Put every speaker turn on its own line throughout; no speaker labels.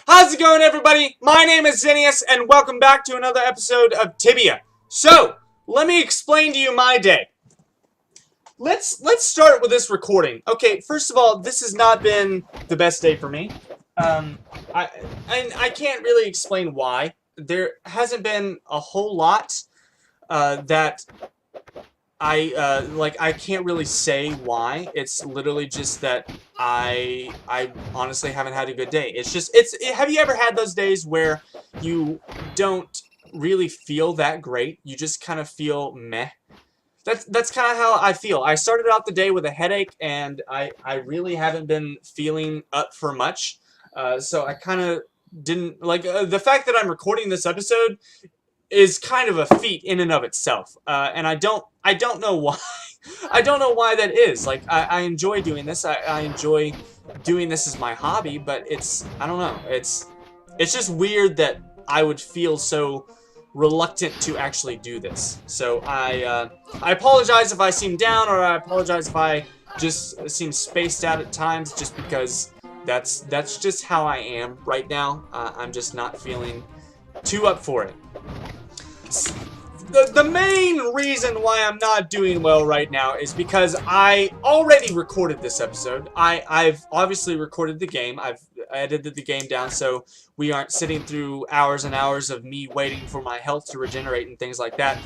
How's it going, everybody? My name is Zeneis, and welcome back to another episode of Tibia. So, let me explain to you my day. Let's start with this recording. Okay, first of all, this has not been the best day for me. Um, I can't really explain why. There hasn't been a whole lot that I can't really say why. It's literally just that I honestly haven't had a good day. Have you ever had those days where you don't really feel that great? You just kind of feel meh. That's kind of how I feel. I started out the day with a headache, and I really haven't been feeling up for much. So I kind of didn't like the fact that I'm recording this episode is kind of a feat in and of itself, and I don't know why. I don't know why that is. Like, I enjoy doing this. I enjoy doing this as my hobby, but I don't know. It's just weird that I would feel so reluctant to actually do this. So I apologize if I seem down, or I apologize if I just seem spaced out at times, just because that's just how I am right now. I'm just not feeling too up for it. The main reason why I'm not doing well right now is because I already recorded this episode. I've obviously recorded the game. I've edited the game down so we aren't sitting through hours and hours of me waiting for my health to regenerate and things like that.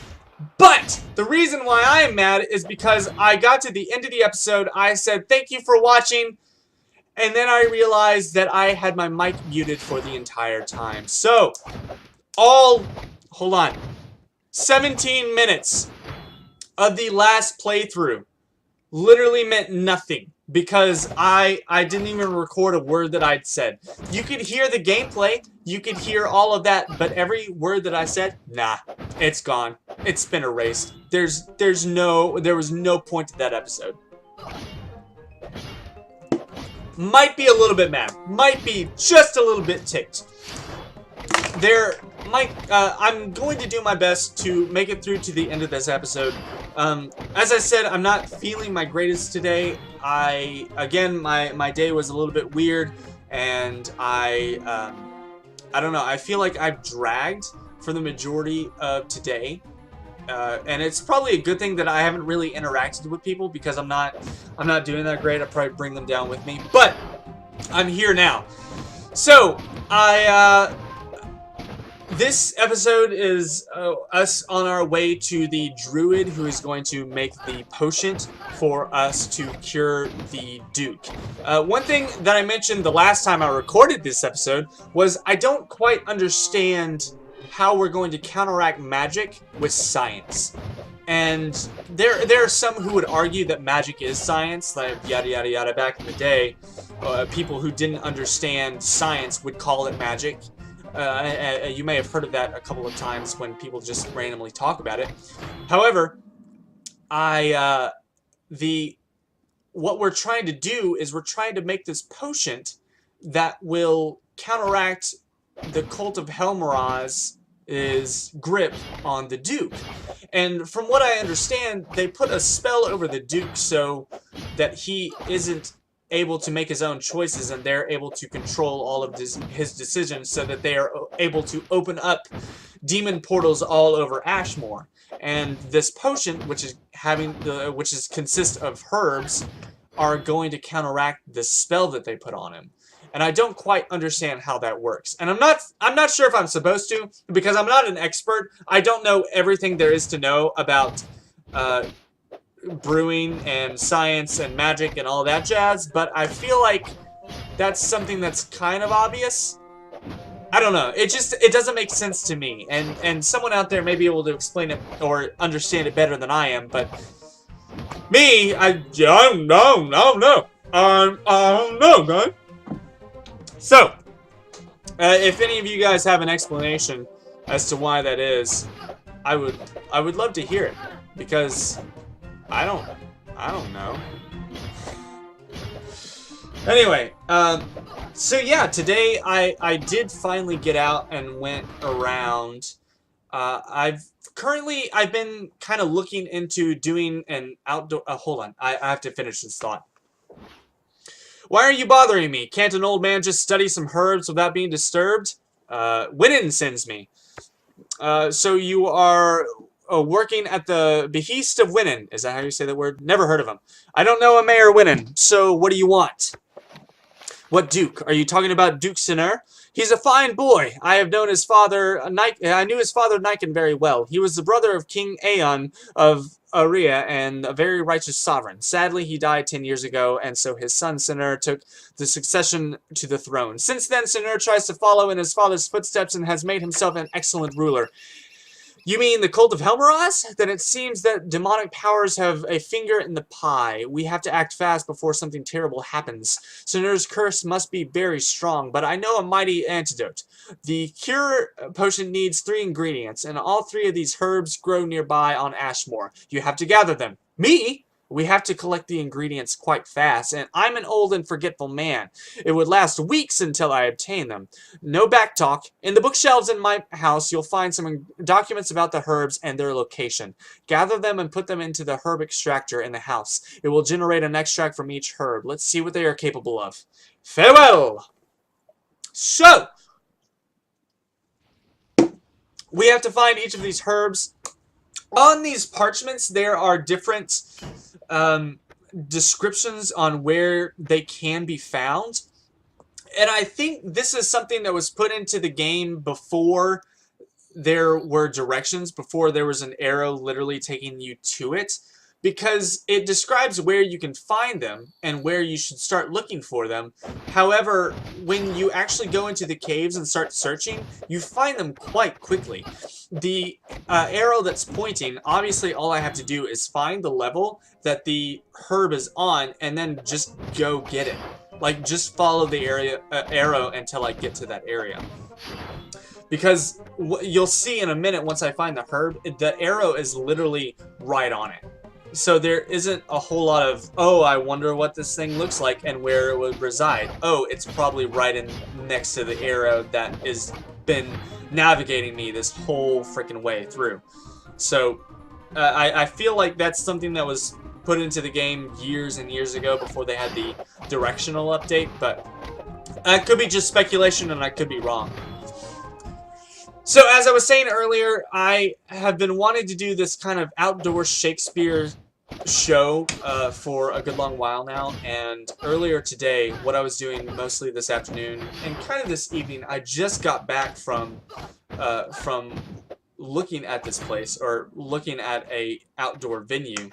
But the reason why I am mad is because I got to the end of the episode, I said thank you for watching, and then I realized that I had my mic muted for the entire time. So, hold on. 17 minutes of the last playthrough literally meant nothing because I didn't even record a word that I'd said. You could hear the gameplay, you could hear all of that, but every word that I said, nah, it's gone. It's been erased. There was no point to that episode. Might be a little bit mad. Might be just a little bit ticked. I'm going to do my best to make it through to the end of this episode. As I said, I'm not feeling my greatest today. Again, my day was a little bit weird, and I don't know. I feel like I've dragged for the majority of today, and it's probably a good thing that I haven't really interacted with people because I'm not doing that great. I'll probably bring them down with me, but I'm here now. So this episode is us on our way to the druid who is going to make the potion for us to cure the Duke. One thing that I mentioned the last time I recorded this episode was I don't quite understand how we're going to counteract magic with science. And there are some who would argue that magic is science, like yada yada yada. Back in the day, people who didn't understand science would call it magic. You may have heard of that a couple of times when people just randomly talk about it. However, what we're trying to do is we're trying to make this potion that will counteract the Cult of Helmaraz's grip on the Duke. And from what I understand, they put a spell over the Duke so that he isn't able to make his own choices, and they're able to control all of his decisions, so that they are able to open up demon portals all over Ashmore. And this potion, which consists of herbs, are going to counteract the spell that they put on him. And I don't quite understand how that works. And I'm not sure if I'm supposed to, because I'm not an expert. I don't know everything there is to know about brewing and science and magic and all that jazz, but I feel like that's something that's kind of obvious. I don't know. It doesn't make sense to me. And someone out there may be able to explain it or understand it better than I am, but me, I don't know. I don't know, guys. So, if any of you guys have an explanation as to why that is, I would love to hear it, because I don't know. Anyway, so yeah, today I did finally get out and went around. I've been kind of looking into doing an outdoor. Hold on, I have to finish this thought. Why are you bothering me? Can't an old man just study some herbs without being disturbed? Winnin sends me. So you are working at the behest of Winnin. Is that how you say that word? Never heard of him. I don't know a Mayor Winnin, so what do you want? What Duke? Are you talking about Duke Zeneis? He's a fine boy. I have known his father, I knew his father Nikon very well. He was the brother of King Aeon of Aria and a very righteous sovereign. Sadly, he died 10 years ago, and so his son Zeneis took the succession to the throne. Since then, Zeneis tries to follow in his father's footsteps and has made himself an excellent ruler. You mean the cult of Helmaros? Then it seems that demonic powers have a finger in the pie. We have to act fast before something terrible happens. Zeneis' curse must be very strong, but I know a mighty antidote. The cure potion needs 3 ingredients, and all 3 of these herbs grow nearby on Ashmore. You have to gather them. Me? We have to collect the ingredients quite fast, and I'm an old and forgetful man. It would last weeks until I obtain them. No back talk. In the bookshelves in my house, you'll find some documents about the herbs and their location. Gather them and put them into the herb extractor in the house. It will generate an extract from each herb. Let's see what they are capable of. Farewell! So, we have to find each of these herbs. On these parchments, there are different descriptions on where they can be found. And I think this is something that was put into the game before there were directions, before there was an arrow literally taking you to it, because it describes where you can find them and where you should start looking for them. However, when you actually go into the caves and start searching, you find them quite quickly. The arrow that's pointing, obviously all I have to do is find the level that the herb is on and then just go get it. Like, just follow the arrow until I get to that area. Because you'll see in a minute once I find the herb, the arrow is literally right on it. So there isn't a whole lot of, oh, I wonder what this thing looks like and where it would reside. Oh, it's probably right in next to the arrow that has been navigating me this whole freaking way through. So I feel like that's something that was put into the game years and years ago before they had the directional update, but it could be just speculation and I could be wrong. So as I was saying earlier, I have been wanting to do this kind of outdoor Shakespeare show for a good long while now, and earlier today, what I was doing mostly this afternoon and kind of this evening, I just got back from looking at this place, or looking at a outdoor venue,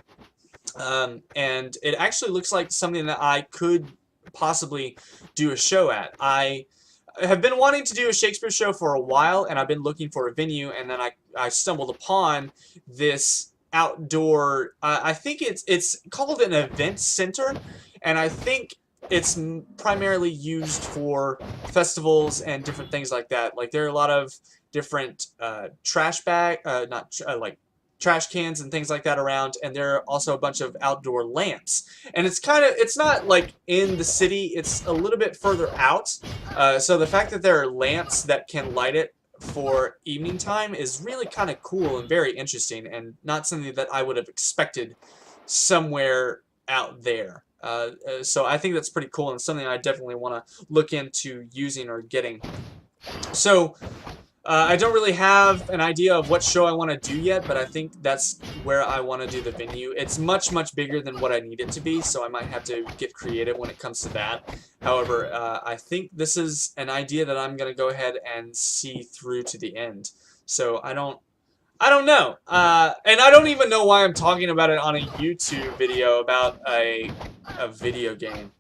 and it actually looks like something that I could possibly do a show at. I have been wanting to do a Shakespeare show for a while, and I've been looking for a venue, and then I stumbled upon this outdoor, I think it's called an event center, and I think it's primarily used for festivals and different things like that. Like, there are a lot of different trash cans and things like that around, and there are also a bunch of outdoor lamps. And it's not like in the city, it's a little bit further out. So the fact that there are lamps that can light it for evening time is really kind of cool and very interesting, and not something that I would have expected somewhere out there. So I think that's pretty cool and something I definitely want to look into using or getting. So I don't really have an idea of what show I want to do yet, but I think that's where I want to do the venue. It's much, much bigger than what I need it to be, so I might have to get creative when it comes to that. However, I think this is an idea that I'm going to go ahead and see through to the end. So I don't know. And I don't even know why I'm talking about it on a YouTube video about a video game.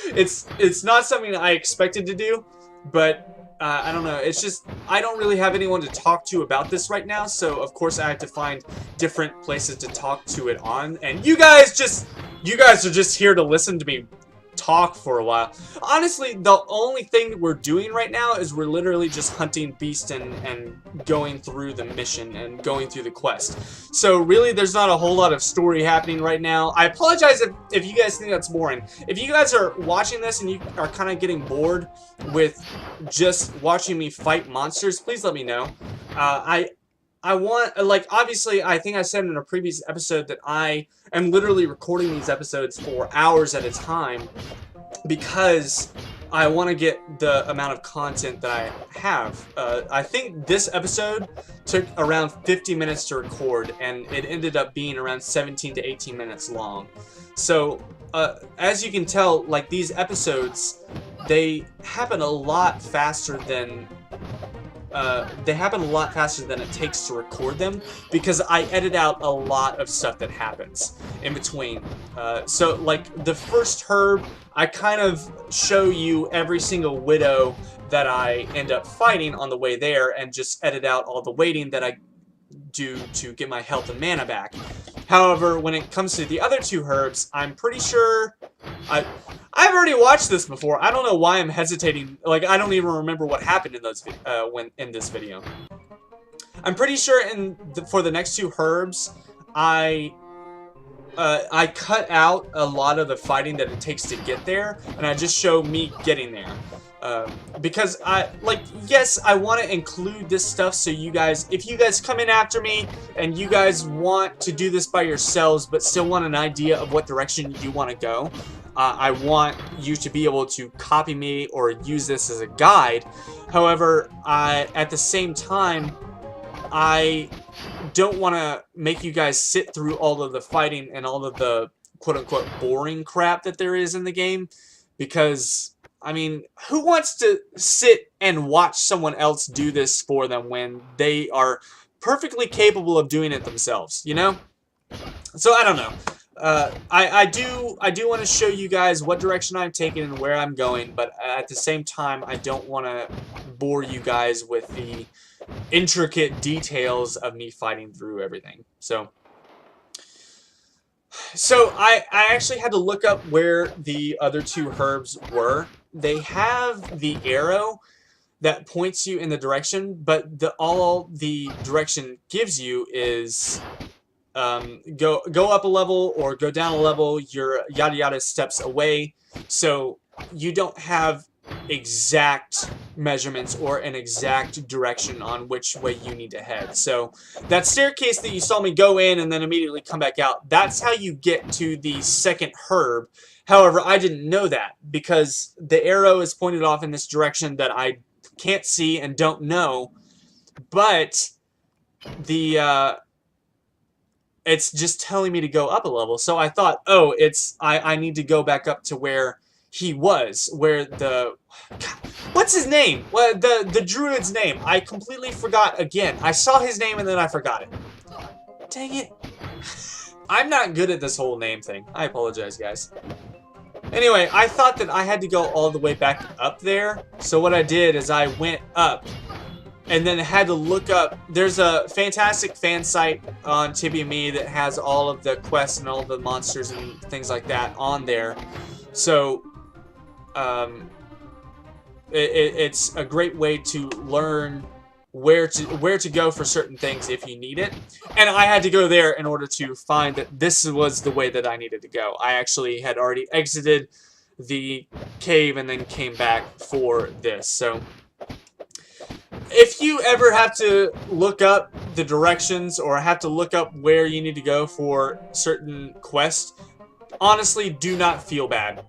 It's not something I expected to do, but I don't know, it's just, I don't really have anyone to talk to about this right now, so of course I have to find different places to talk to it on, and you guys are just here to listen to me talk for a while. Honestly, the only thing we're doing right now is we're literally just hunting beasts and going through the mission and going through the quest. So really, there's not a whole lot of story happening right now. I apologize if you guys think that's boring. If you guys are watching this and you are kind of getting bored with just watching me fight monsters, please let me know. I want, like, obviously, I think I said in a previous episode that I am literally recording these episodes for hours at a time, because I want to get the amount of content that I have. I think this episode took around 50 minutes to record, and it ended up being around 17 to 18 minutes long. So, as you can tell, like, these episodes, they happen a lot faster than it takes to record them, because I edit out a lot of stuff that happens in between. So, like, the first herb, I kind of show you every single widow that I end up fighting on the way there, and just edit out all the waiting that I do to get my health and mana back. However, when it comes to the other two herbs, I'm pretty sure I've already watched this before. I don't know why I'm hesitating. Like, I don't even remember what happened in those when in this video. I'm pretty sure for the next two herbs, I cut out a lot of the fighting that it takes to get there, and I just show me getting there. Because yes, I want to include this stuff so you guys, if you guys come in after me and you guys want to do this by yourselves but still want an idea of what direction you want to go, I want you to be able to copy me or use this as a guide. However, at the same time, I don't want to make you guys sit through all of the fighting and all of the quote-unquote boring crap that there is in the game, because, I mean, who wants to sit and watch someone else do this for them when they are perfectly capable of doing it themselves, you know? So, I don't know. I do want to show you guys what direction I'm taking and where I'm going, but at the same time, I don't want to bore you guys with the intricate details of me fighting through everything. So I actually had to look up where the other two herbs were. They have the arrow that points you in the direction, but all the direction gives you is go up a level or go down a level. You're yada yada steps away, so you don't have exact measurements or an exact direction on which way you need to head. So that staircase that you saw me go in and then immediately come back out, that's how you get to the second herb. However, I didn't know that because the arrow is pointed off in this direction that I can't see and don't know, but it's just telling me to go up a level. So I thought, oh, I need to go back up to where he was, where the... What's his name? Well, the druid's name. I completely forgot again. I saw his name and then I forgot it. Dang it. I'm not good at this whole name thing. I apologize, guys. Anyway, I thought that I had to go all the way back up there. So what I did is I went up and then had to look up. There's a fantastic fan site on TibiaME that has all of the quests and all the monsters and things like that on there. So it's a great way to learn where to go for certain things if you need it. And I had to go there in order to find that this was the way that I needed to go. I actually had already exited the cave and then came back for this. So if you ever have to look up the directions or have to look up where you need to go for certain quests, honestly, do not feel bad.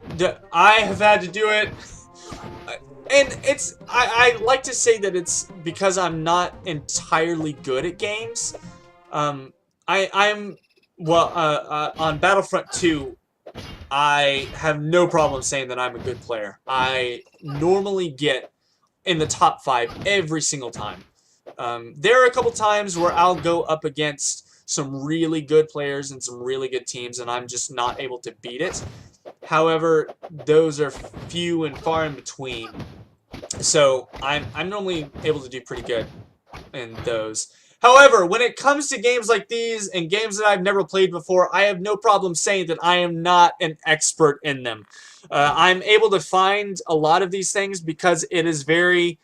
I have had to do it, and I like to say that it's because I'm not entirely good at games. On Battlefront 2, I have no problem saying that I'm a good player. I normally get in the top 5 every single time. There are a couple times where I'll go up against some really good players and some really good teams, and I'm just not able to beat it. However, those are few and far in between. So I'm normally able to do pretty good in those. However, when it comes to games like these and games that I've never played before, I have no problem saying that I am not an expert in them. I'm able to find a lot of these things because it is very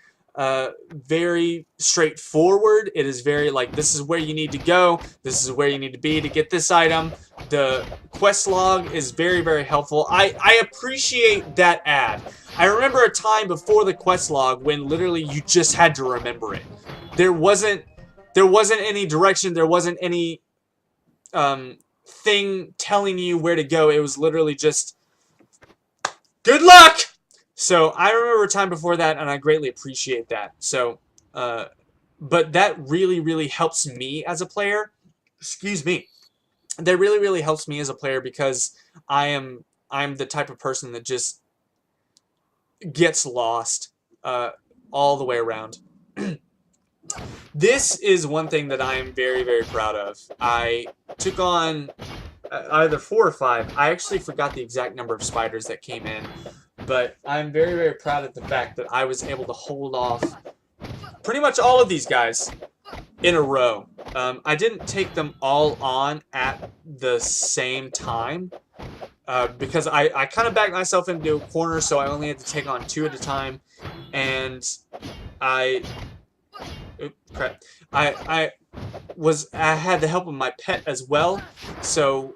straightforward. It is very like, this is where you need to go, this is where you need to be to get this item. The quest log is very, very helpful. I appreciate that ad. I remember a time before the quest log when literally you just had to remember it. There wasn't any direction, there wasn't any thing telling you where to go. It was literally just Good luck! So I remember a time before that, and I greatly appreciate that. So, but that really, really helps me as a player. Excuse me. That really, really helps me as a player because I'm the type of person that just gets lost all the way around. This is one thing that I am very, very proud of. I took on either 4 or 5. I actually forgot the exact number of spiders that came in, but I'm very, very proud of the fact that I was able to hold off pretty much all of these guys in a row. I didn't take them all on at the same time because I kind of backed myself into a corner, so I only had to take on 2 at a time, and oops, crap. I had the help of my pet as well, so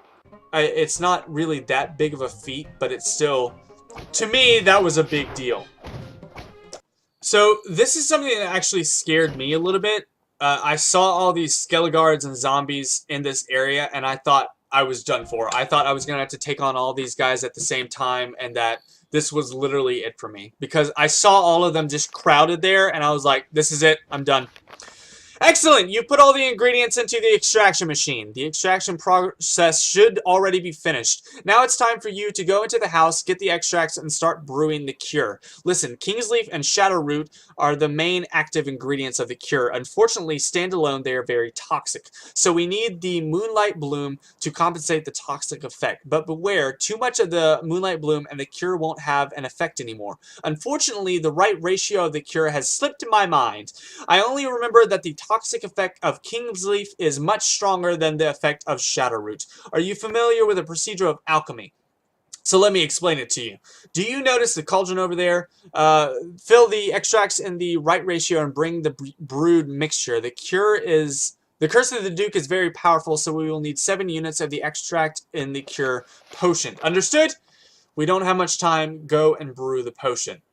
it's not really that big of a feat, but it's still, to me, that was a big deal. So this is something that actually scared me a little bit. I saw all these Skelegards and zombies in this area, and I thought I was done for. I thought I was going to have to take on all these guys at the same time, and that this was literally it for me. Because I saw all of them just crowded there, and I was like, this is it. I'm done. Excellent! You put all the ingredients into the extraction machine. The extraction process should already be finished. Now it's time for you to go into the house, get the extracts, and start brewing the cure. Listen, Kingsleaf and Shadowroot are the main active ingredients of the cure. Unfortunately, standalone, they are very toxic. So we need the Moonlight Bloom to compensate the toxic effect. But beware, too much of the Moonlight Bloom and the cure won't have an effect anymore. Unfortunately, the right ratio of the cure has slipped in my mind. I only remember that the toxic effect of Kingsleaf is much stronger than the effect of Shadowroot. Are you familiar with the procedure of alchemy? So let me explain it to you. Do you notice the cauldron over there? Fill the extracts in the right ratio and bring the brewed mixture. The Curse of the Duke is very powerful, so we will need 7 units of the extract in the cure potion. Understood? We don't have much time. Go and brew the potion.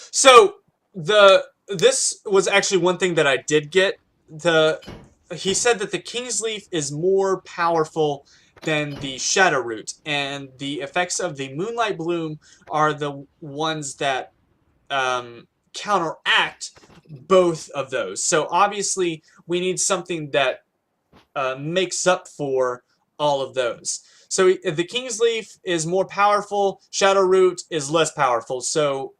So this was actually one thing that I did get. He said that the Kingsleaf is more powerful than the Shadowroot, and the effects of the Moonlight Bloom are the ones that counteract both of those. So obviously we need something that makes up for all of those. So the Kingsleaf is more powerful, Shadowroot is less powerful. So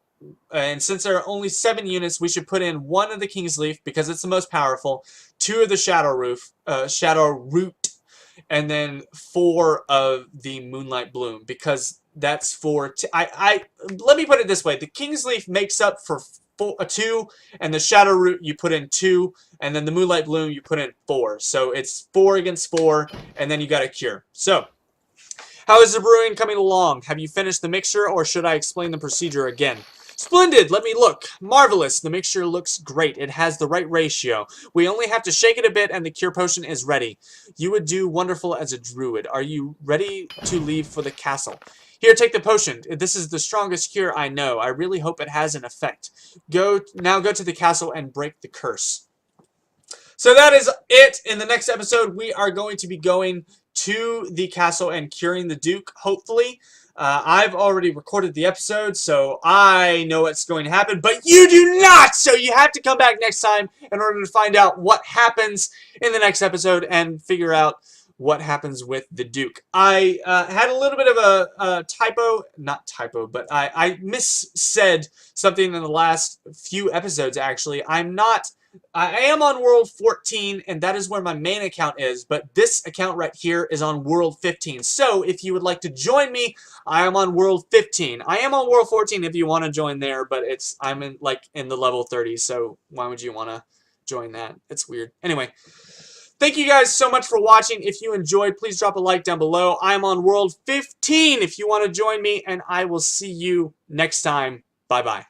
and since there are only 7 units, we should put in 1 of the Kingsleaf because it's the most powerful, 2 of the Shadowroot, and then 4 of the Moonlight Bloom because that's for. Let me put it this way: the Kingsleaf makes up for 2, and the Shadowroot you put in 2, and then the Moonlight Bloom you put in 4. So it's 4 against 4, and then you got a cure. So, how is the brewing coming along? Have you finished the mixture, or should I explain the procedure again? Splendid! Let me look. Marvelous! The mixture looks great. It has the right ratio. We only have to shake it a bit and the cure potion is ready. You would do wonderful as a druid. Are you ready to leave for the castle? Here, take the potion. This is the strongest cure I know. I really hope it has an effect. Now go to the castle and break the curse. So that is it. In the next episode, we are going to be going to the castle and curing the Duke, hopefully. I've already recorded the episode, so I know what's going to happen, but you do not! So you have to come back next time in order to find out what happens in the next episode and figure out what happens with the Duke. I had a little bit of a typo, not typo, but I missaid something in the last few episodes, actually. I am on World 14, and that is where my main account is, but this account right here is on World 15. So, if you would like to join me, I am on World 15. I am on World 14 if you want to join there, but I'm in the level 30, so why would you want to join that? It's weird. Anyway, thank you guys so much for watching. If you enjoyed, please drop a like down below. I'm on World 15 if you want to join me, and I will see you next time. Bye-bye.